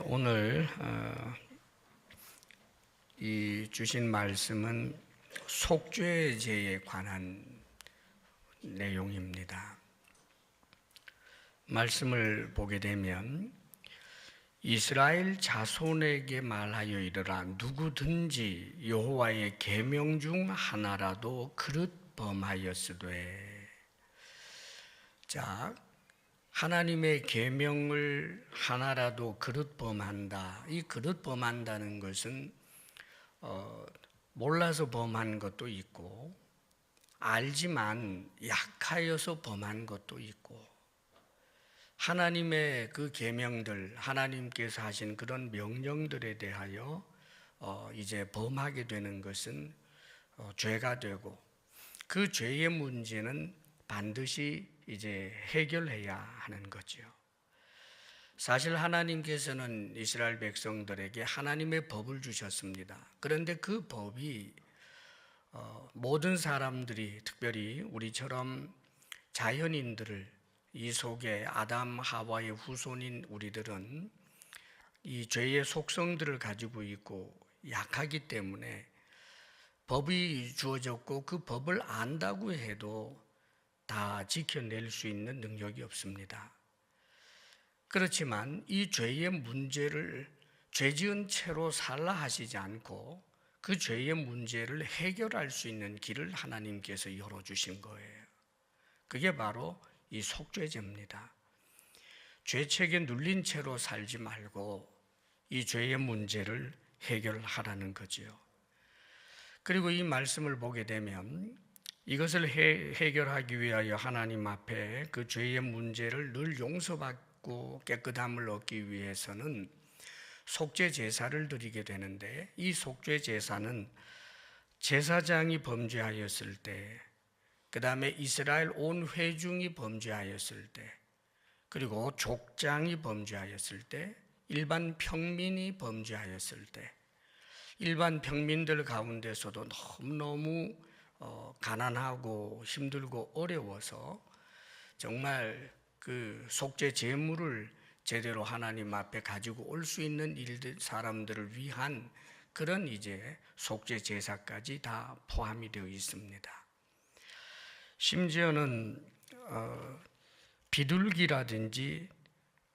오늘 이 주신 말씀은 속죄제에 관한 내용입니다. 말씀을 보게 되면 이스라엘 자손에게 말하여 이르라. 누구든지 여호와의 계명 중 하나라도 그릇 범하였으되. 자, 하나님의 계명을 하나라도 그릇 범한다. 이 그릇 범한다는 것은 몰라서 범한 것도 있고, 알지만 약하여서 범한 것도 있고, 하나님의 그 계명들, 하나님께서 하신 그런 명령들에 대하여 이제 범하게 되는 것은 죄가 되고, 그 죄의 문제는 반드시 이제 해결해야 하는 거죠. 사실 하나님께서는 이스라엘 백성들에게 하나님의 법을 주셨습니다. 그런데 그 법이 모든 사람들이, 특별히 우리처럼 자연인들을, 이 속에 아담 하와의 후손인 우리들은 이 죄의 속성들을 가지고 있고 약하기 때문에 법이 주어졌고 그 법을 안다고 해도 다 지켜낼 수 있는 능력이 없습니다. 그렇지만 이 죄의 문제를 죄지은 채로 살라 하시지 않고 그 죄의 문제를 해결할 수 있는 길을 하나님께서 열어주신 거예요. 그게 바로 이 속죄제입니다. 죄책에 눌린 채로 살지 말고 이 죄의 문제를 해결하라는 거지요. 그리고 이 말씀을 보게 되면 이것을 해결하기 위하여 하나님 앞에 그 죄의 문제를 늘 용서받고 깨끗함을 얻기 위해서는 속죄 제사를 드리게 되는데, 이 속죄 제사는 제사장이 범죄하였을 때, 그 다음에 이스라엘 온 회중이 범죄하였을 때, 그리고 족장이 범죄하였을 때, 일반 평민이 범죄하였을 때, 일반 평민들 가운데서도 너무너무 가난하고 힘들고 어려워서 정말 그 속죄 제물을 제대로 하나님 앞에 가지고 올 수 있는 사람들을 위한 그런 이제 속죄 제사까지 다 포함이 되어 있습니다. 심지어는 비둘기라든지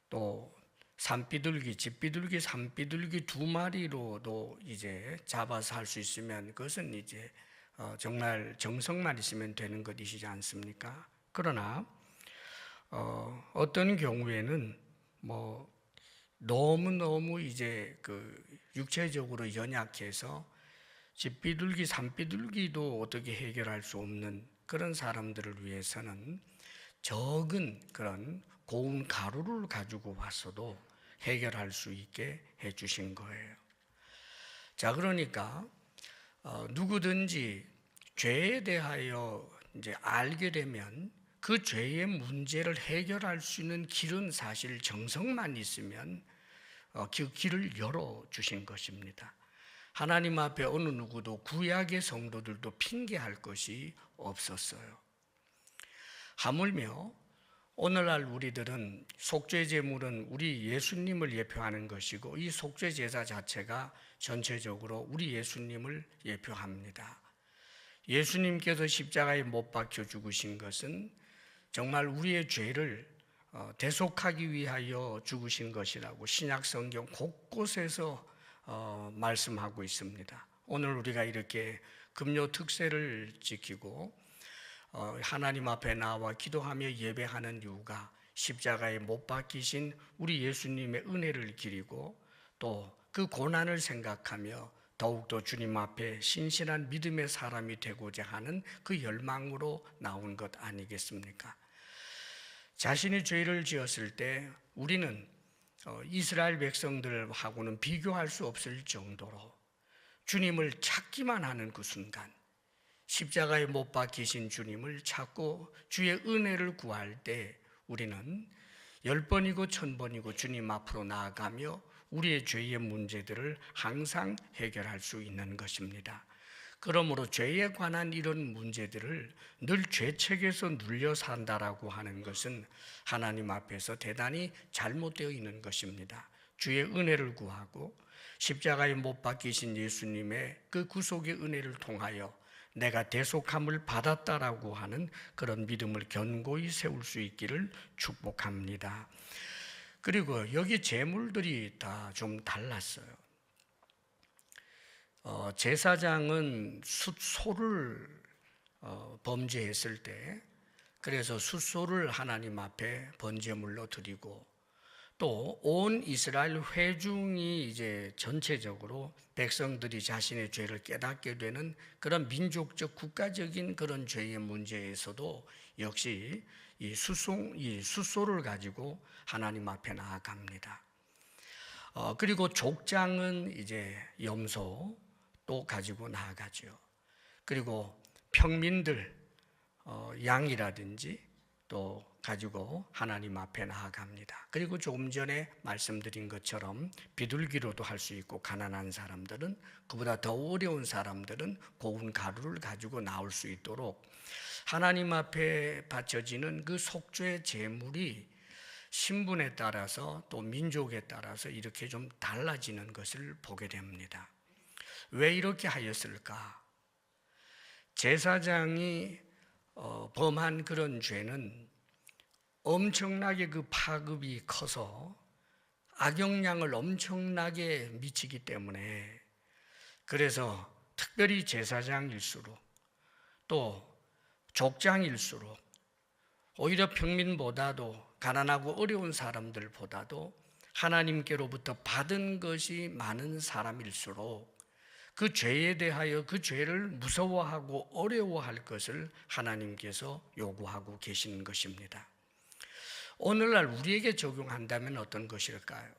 또 산비둘기, 집비둘기, 산비둘기 2마리로도 이제 잡아서 할 수 있으면 그것은 이제 정말 정성만 있으면 되는 것이지 않습니까? 그러나 어떤 경우에는 뭐 너무너무 이제 그 육체적으로 연약해서 집비둘기, 산비둘기도 어떻게 해결할 수 없는 그런 사람들을 위해서는 적은 그런 고운 가루를 가지고 왔어도 해결할 수 있게 해주신 거예요. 자, 그러니까 누구든지 죄에 대하여 이제 알게 되면 그 죄의 문제를 해결할 수 있는 길은 사실 정성만 있으면 그 길을 열어주신 것입니다. 하나님 앞에 어느 누구도 구약의 성도들도 핑계할 것이 없었어요. 하물며 오늘날 우리들은 속죄제물은 우리 예수님을 예표하는 것이고, 이 속죄제사 자체가 전체적으로 우리 예수님을 예표합니다. 예수님께서 십자가에 못 박혀 죽으신 것은 정말 우리의 죄를 대속하기 위하여 죽으신 것이라고 신약 성경 곳곳에서 말씀하고 있습니다. 오늘 우리가 이렇게 금요 특세를 지키고 하나님 앞에 나와 기도하며 예배하는 이유가 십자가에 못 박히신 우리 예수님의 은혜를 기리고 또 그 고난을 생각하며 더욱더 주님 앞에 신실한 믿음의 사람이 되고자 하는 그 열망으로 나온 것 아니겠습니까? 자신이 죄를 지었을 때 우리는 이스라엘 백성들하고는 비교할 수 없을 정도로 주님을 찾기만 하는 그 순간, 십자가에 못 박히신 주님을 찾고 주의 은혜를 구할 때 우리는 10번이고 1000번이고 주님 앞으로 나아가며 우리의 죄의 문제들을 항상 해결할 수 있는 것입니다. 그러므로 죄에 관한 이런 문제들을 늘 죄책에서 눌려 산다라고 하는 것은 하나님 앞에서 대단히 잘못되어 있는 것입니다. 주의 은혜를 구하고 십자가에 못 박히신 예수님의 그 구속의 은혜를 통하여 내가 대속함을 받았다라고 하는 그런 믿음을 견고히 세울 수 있기를 축복합니다. 그리고 여기 제물들이 다 좀 달랐어요. 제사장은 숫소를 범죄했을 때, 그래서 숫소를 하나님 앞에 번제물로 드리고, 또 온 이스라엘 회중이 이제 전체적으로 백성들이 자신의 죄를 깨닫게 되는 그런 민족적 국가적인 그런 죄의 문제에서도 역시 이 숫소를 가지고 하나님 앞에 나아갑니다. 그리고 족장은 이제 염소 또 가지고 나아가죠. 그리고 평민들 양이라든지 또 가지고 하나님 앞에 나아갑니다. 그리고 조금 전에 말씀드린 것처럼 비둘기로도 할 수 있고, 가난한 사람들은, 그보다 더 어려운 사람들은 고운 가루를 가지고 나올 수 있도록 하나님 앞에 바쳐지는 그 속죄 제물이 신분에 따라서 또 민족에 따라서 이렇게 좀 달라지는 것을 보게 됩니다. 왜 이렇게 하였을까? 제사장이 범한 그런 죄는 엄청나게 그 파급이 커서 악영향을 엄청나게 미치기 때문에, 그래서 특별히 제사장일수록 또 족장일수록 오히려 평민보다도 가난하고 어려운 사람들보다도 하나님께로부터 받은 것이 많은 사람일수록 그 죄에 대하여 그 죄를 무서워하고 어려워할 것을 하나님께서 요구하고 계시는 것입니다. 오늘날 우리에게 적용한다면 어떤 것일까요?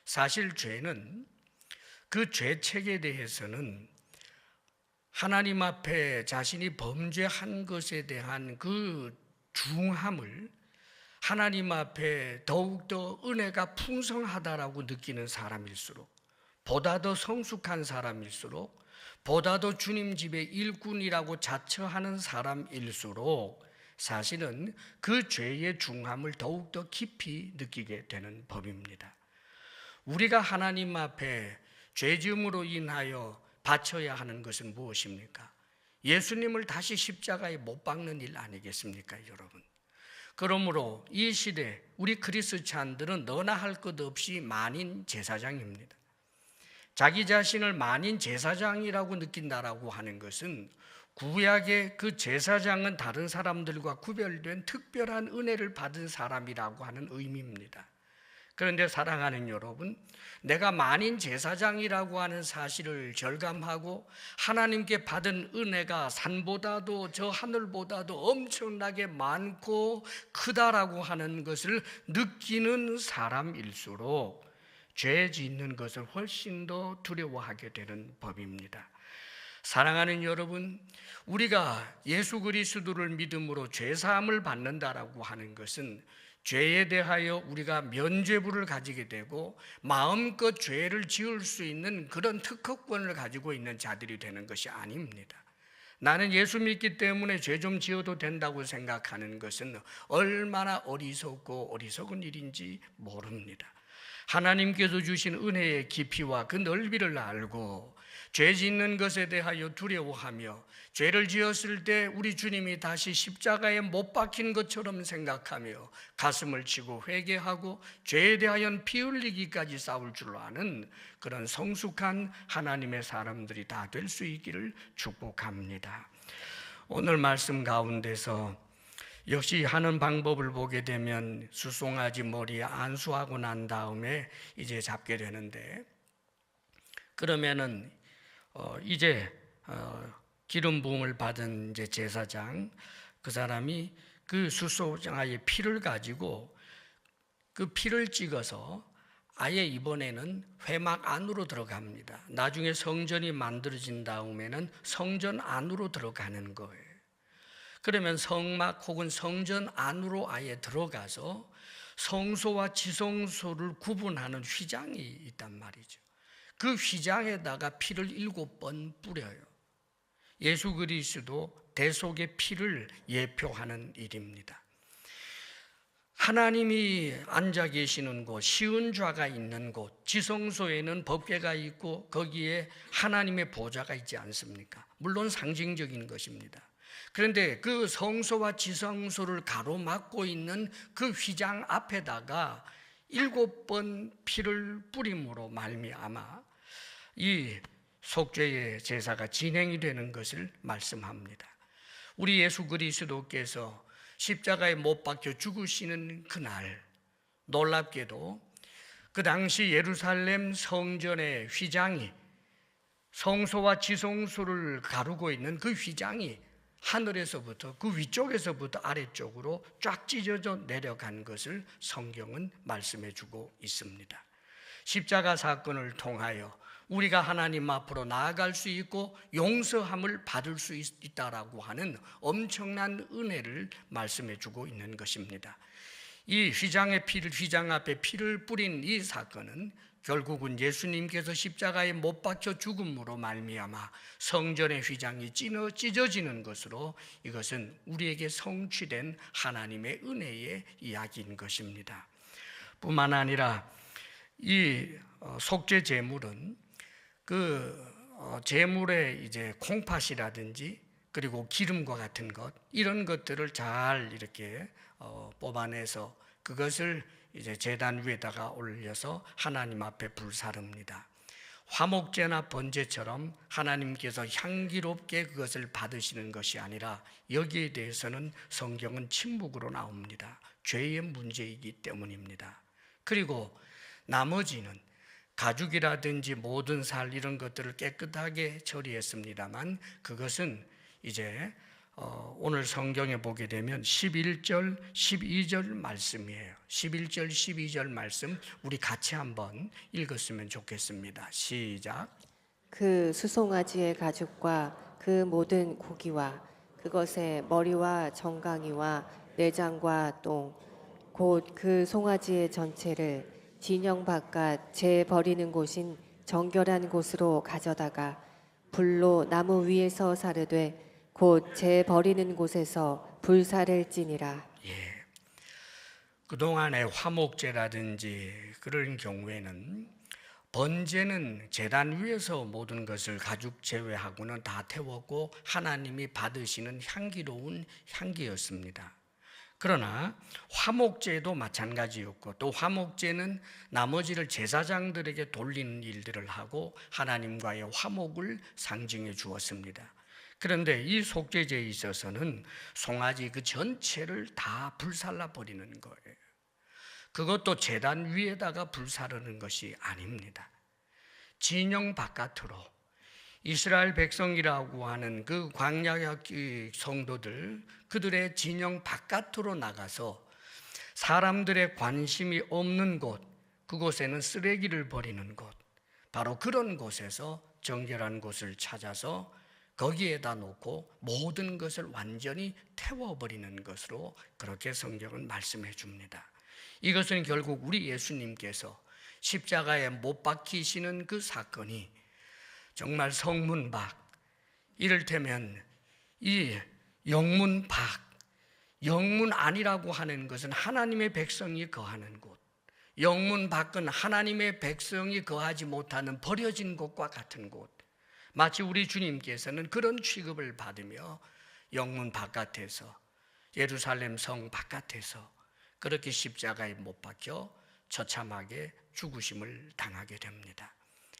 사실 죄는, 그 죄책에 대해서는 하나님 앞에 자신이 범죄한 것에 대한 그 중함을 하나님 앞에 더욱더 은혜가 풍성하다라고 느끼는 사람일수록, 보다 더 성숙한 사람일수록, 보다 더 주님 집의 일꾼이라고 자처하는 사람일수록 사실은 그 죄의 중함을 더욱더 깊이 느끼게 되는 법입니다. 우리가 하나님 앞에 죄지음으로 인하여 바쳐야 하는 것은 무엇입니까? 예수님을 다시 십자가에 못 박는 일 아니겠습니까, 여러분? 그러므로 이 시대 우리 그리스찬들은 너나 할 것 없이 만인 제사장입니다. 자기 자신을 만인 제사장이라고 느낀다라고 하는 것은 구약의 그 제사장은 다른 사람들과 구별된 특별한 은혜를 받은 사람이라고 하는 의미입니다. 그런데 사랑하는 여러분, 내가 만인 제사장이라고 하는 사실을 절감하고 하나님께 받은 은혜가 산보다도 저 하늘보다도 엄청나게 많고 크다라고 하는 것을 느끼는 사람일수록 죄 짓는 것을 훨씬 더 두려워하게 되는 법입니다. 사랑하는 여러분, 우리가 예수 그리스도를 믿음으로 죄사함을 받는다라고 하는 것은 죄에 대하여 우리가 면죄부를 가지게 되고 마음껏 죄를 지을 수 있는 그런 특허권을 가지고 있는 자들이 되는 것이 아닙니다. 나는 예수 믿기 때문에 죄 좀 지어도 된다고 생각하는 것은 얼마나 어리석고 어리석은 일인지 모릅니다. 하나님께서 주신 은혜의 깊이와 그 넓이를 알고 죄 짓는 것에 대하여 두려워하며 죄를 지었을 때 우리 주님이 다시 십자가에 못 박힌 것처럼 생각하며 가슴을 치고 회개하고 죄에 대하여 피 흘리기까지 싸울 줄 아는 그런 성숙한 하나님의 사람들이 다 될 수 있기를 축복합니다. 오늘 말씀 가운데서 역시 하는 방법을 보게 되면 수송아지 머리에 안수하고 난 다음에 이제 잡게 되는데, 그러면은 이제 기름 부음을 받은 이제 제사장, 그 사람이 그 수송아지의 피를 가지고 그 피를 찍어서 아예 이번에는 회막 안으로 들어갑니다. 나중에 성전이 만들어진 다음에는 성전 안으로 들어가는 거예요. 그러면 성막 혹은 성전 안으로 아예 들어가서 성소와 지성소를 구분하는 휘장이 있단 말이죠. 그 휘장에다가 피를 7번 뿌려요. 예수 그리스도 대속의 피를 예표하는 일입니다. 하나님이 앉아 계시는 곳, 시은좌가 있는 곳, 지성소에는 법궤가 있고 거기에 하나님의 보좌가 있지 않습니까? 물론 상징적인 것입니다. 그런데 그 성소와 지성소를 가로막고 있는 그 휘장 앞에다가 7번 피를 뿌림으로 말미암아 이 속죄의 제사가 진행이 되는 것을 말씀합니다. 우리 예수 그리스도께서 십자가에 못 박혀 죽으시는 그날, 놀랍게도 그 당시 예루살렘 성전의 휘장이, 성소와 지성소를 가르고 있는 그 휘장이 하늘에서부터, 그 위쪽에서부터 아래쪽으로 쫙 찢어져 내려간 것을 성경은 말씀해 주고 있습니다. 십자가 사건을 통하여 우리가 하나님 앞으로 나아갈 수 있고 용서함을 받을 수 있다라고 하는 엄청난 은혜를 말씀해 주고 있는 것입니다. 이 휘장 앞에 피를 뿌린 이 사건은 결국은 예수님께서 십자가에 못 박혀 죽음으로 말미암아 성전의 휘장이 찢어지는 것으로 이것은 우리에게 성취된 하나님의 은혜의 이야기인 것입니다. 뿐만 아니라 이 속죄 제물은 그 제물에 이제 콩팥이라든지 그리고 기름과 같은 것, 이런 것들을 잘 이렇게 뽑아내서 그것을 이제 제단 위에다가 올려서 하나님 앞에 불사릅니다. 화목제나 번제처럼 하나님께서 향기롭게 그것을 받으시는 것이 아니라 여기에 대해서는 성경은 침묵으로 나옵니다. 죄의 문제이기 때문입니다. 그리고 나머지는 가죽이라든지 모든 살 이런 것들을 깨끗하게 처리했습니다만 그것은 이제 오늘 성경에 보게 되면 11절, 12절 말씀이에요. 11절, 12절 말씀 우리 같이 한번 읽었으면 좋겠습니다. 시작. 그 수송아지의 가죽과 그 모든 고기와 그것의 머리와 정강이와 내장과 똥 곧 그 송아지의 전체를 진영 바깥 재 버리는 곳인 정결한 곳으로 가져다가 불로 나무 위에서 사르되 곧 재 버리는 곳에서 불사를 찌니라. 그동안의 화목제라든지 그런 경우에는 번제는 제단 위에서 모든 것을 가죽 제외하고는 다 태웠고 하나님이 받으시는 향기로운 향기였습니다. 그러나 화목제도 마찬가지였고 또 화목제는 나머지를 제사장들에게 돌리는 일들을 하고 하나님과의 화목을 상징해 주었습니다. 그런데 이 속죄제에 있어서는 송아지 그 전체를 다 불살라 버리는 거예요. 그것도 제단 위에다가 불사르는 것이 아닙니다. 진영 바깥으로 이스라엘 백성이라고 하는 그 광야의 성도들, 그들의 진영 바깥으로 나가서 사람들의 관심이 없는 곳, 그곳에는 쓰레기를 버리는 곳, 바로 그런 곳에서 정결한 곳을 찾아서 거기에다 놓고 모든 것을 완전히 태워버리는 것으로 그렇게 성경은 말씀해 줍니다. 이것은 결국 우리 예수님께서 십자가에 못 박히시는 그 사건이 정말 성문밖, 이를테면 이 영문밖, 영문 안이라고 하는 것은 하나님의 백성이 거하는 곳, 영문 밖은 하나님의 백성이 거하지 못하는 버려진 곳과 같은 곳, 마치 우리 주님께서는 그런 취급을 받으며 영문 바깥에서, 예루살렘 성 바깥에서 그렇게 십자가에 못 박혀 처참하게 죽으심을 당하게 됩니다.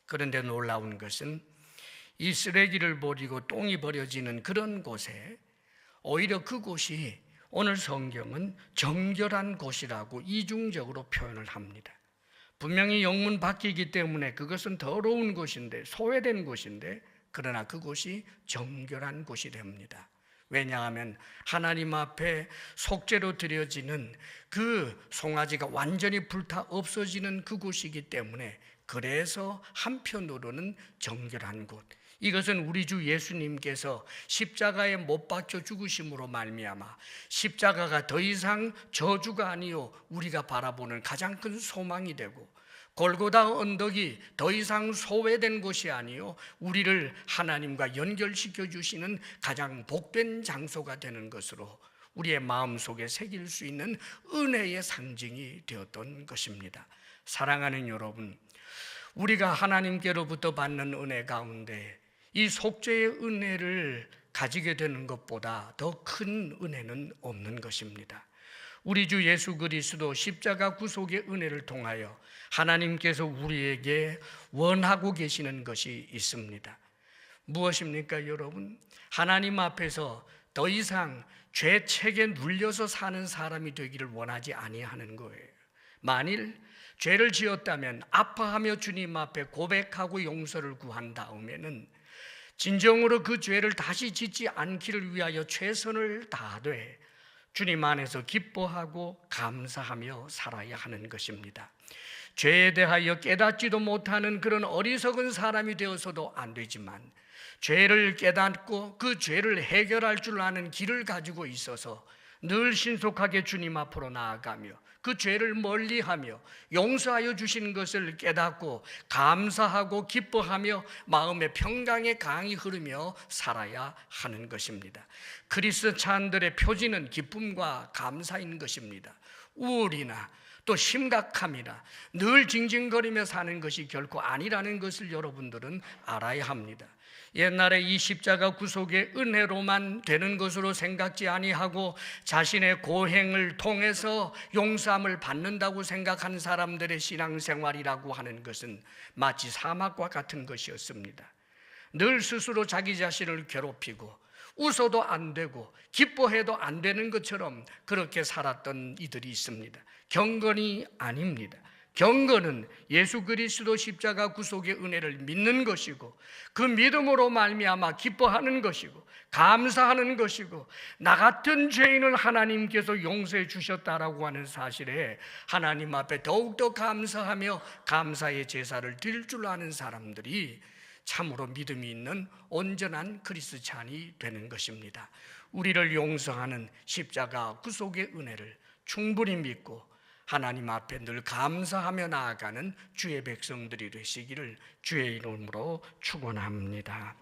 그런데 놀라운 것은 이 쓰레기를 버리고 똥이 버려지는 그런 곳에 오히려 그곳이 오늘 성경은 정결한 곳이라고 이중적으로 표현을 합니다. 분명히 영문 밖이기 때문에 그것은 더러운 곳인데, 소외된 곳인데, 그러나 그곳이 정결한 곳이 됩니다. 왜냐하면 하나님 앞에 속죄로 드려지는 그 송아지가 완전히 불타 없어지는 그곳이기 때문에, 그래서 한편으로는 정결한 곳, 이것은 우리 주 예수님께서 십자가에 못 박혀 죽으심으로 말미암아 십자가가 더 이상 저주가 아니요 우리가 바라보는 가장 큰 소망이 되고, 골고다 언덕이 더 이상 소외된 곳이 아니요 우리를 하나님과 연결시켜 주시는 가장 복된 장소가 되는 것으로 우리의 마음속에 새길 수 있는 은혜의 상징이 되었던 것입니다. 사랑하는 여러분, 우리가 하나님께로부터 받는 은혜 가운데 이 속죄의 은혜를 가지게 되는 것보다 더 큰 은혜는 없는 것입니다. 우리 주 예수 그리스도 십자가 구속의 은혜를 통하여 하나님께서 우리에게 원하고 계시는 것이 있습니다. 무엇입니까, 여러분? 하나님 앞에서 더 이상 죄 책에 눌려서 사는 사람이 되기를 원하지 아니하는 거예요. 만일 죄를 지었다면 아파하며 주님 앞에 고백하고 용서를 구한 다음에는 진정으로 그 죄를 다시 짓지 않기를 위하여 최선을 다하되 주님 안에서 기뻐하고 감사하며 살아야 하는 것입니다. 죄에 대하여 깨닫지도 못하는 그런 어리석은 사람이 되어서도 안 되지만, 죄를 깨닫고 그 죄를 해결할 줄 아는 길을 가지고 있어서 늘 신속하게 주님 앞으로 나아가며 그 죄를 멀리하며 용서하여 주신 것을 깨닫고 감사하고 기뻐하며 마음의 평강의 강이 흐르며 살아야 하는 것입니다. 그리스찬들의 표지는 기쁨과 감사인 것입니다. 우울이나 또 심각함이나 늘 징징거리며 사는 것이 결코 아니라는 것을 여러분들은 알아야 합니다. 옛날에 이 십자가 구속의 은혜로만 되는 것으로 생각지 아니하고 자신의 고행을 통해서 용서함을 받는다고 생각하는 사람들의 신앙생활이라고 하는 것은 마치 사막과 같은 것이었습니다. 늘 스스로 자기 자신을 괴롭히고 웃어도 안 되고 기뻐해도 안 되는 것처럼 그렇게 살았던 이들이 있습니다. 경건이 아닙니다. 경건은 예수 그리스도 십자가 구속의 은혜를 믿는 것이고 그 믿음으로 말미암아 기뻐하는 것이고 감사하는 것이고 나 같은 죄인을 하나님께서 용서해 주셨다라고 하는 사실에 하나님 앞에 더욱더 감사하며 감사의 제사를 드릴 줄 아는 사람들이 참으로 믿음이 있는 온전한 그리스찬이 되는 것입니다. 우리를 용서하는 십자가 구속의 은혜를 충분히 믿고 하나님 앞에 늘 감사하며 나아가는 주의 백성들이 되시기를 주의 이름으로 축원합니다.